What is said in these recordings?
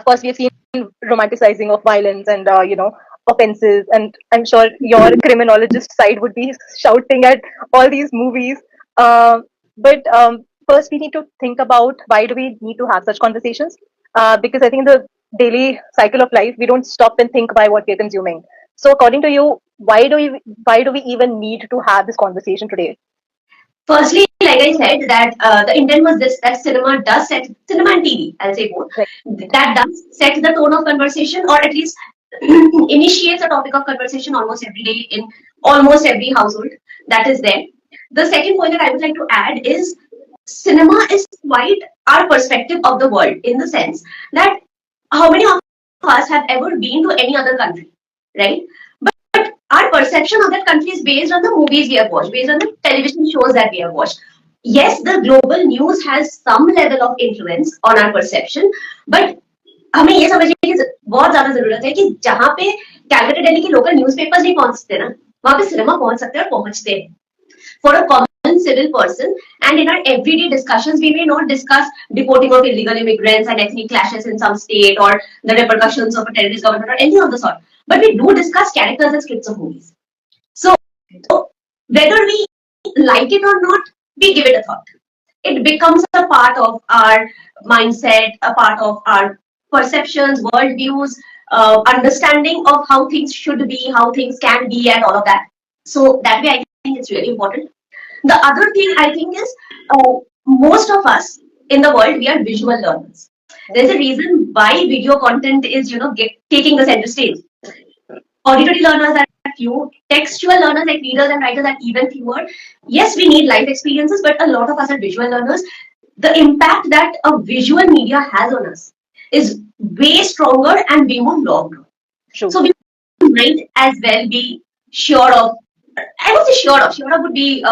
course, we've seen romanticizing of violence and offenses, and I'm sure your criminologist side would be shouting at all these movies. But first, we need to think about why do we need to have such conversations? Because I think the daily cycle of life, we don't stop and think by what we're consuming. So, according to you, why do we even need to have this conversation today? Firstly, like I said, that the intent was this, that cinema and TV, I'll say both, Right. that does set the tone of conversation, or at least initiates a topic of conversation almost every day in almost every household that is there. The second point that I would like to add is cinema is quite our perspective of the world, in the sense that how many of us have ever been to any other country, right? But our perception of that country is based on the movies we have watched, based on the television shows that we have watched. Yes, the global news has some level of influence on our perception, but हमें ये समझने की बहुत ज्यादा जरूरत है कि जहाँ पे कैलकाटा दिल्ली के लोकल न्यूज़पेपर्स नहीं पहुंचते ना, वहाँ पे सिनेमा पहुंच सकते हैं और पहुंचते हैं. For a common civil person, and in our everyday discussions, we may not discuss deporting of illegal immigrants and ethnic clashes in some state, or the repercussions of a terrorist government, or anything of the sort. But we do discuss characters and scripts of movies. So whether we like it or not, we give it a thought. It becomes a part of our mindset, a part of our perceptions, worldviews, understanding of how things should be, how things can be, and all of that. So that way, I think it's really important. The other thing I think is most of us in the world, we are visual learners. There's a reason why video content is, taking the center stage. Auditory learners are few, textual learners like readers and writers are even fewer. Yes, we need life experiences, but a lot of us are visual learners. The impact that a visual media has on us is way stronger and way more long. True. So we might as well be sure of, I would say sure of would be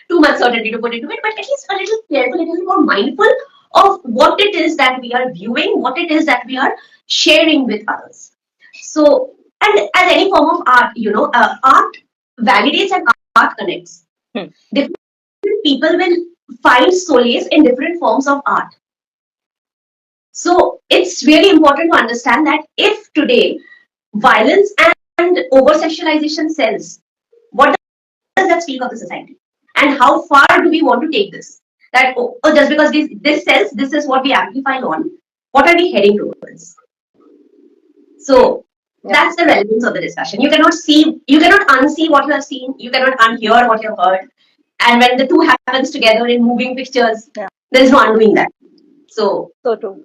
too much certainty to put into it, but at least a little careful, a little more mindful of what it is that we are viewing, what it is that we are sharing with others. So, and as any form of art, art validates and art connects. Different people will find solace in different forms of art. So it's really important to understand that if today violence and over sexualization sells, what does that speak of the society? And how far do we want to take this? That just because this sells, this is what we amplify on. What are we heading towards? So that's the relevance of the discussion. You cannot unsee what you have seen. You cannot unhear what you have heard. And when the two happens together in moving pictures, there is no undoing that. So So true.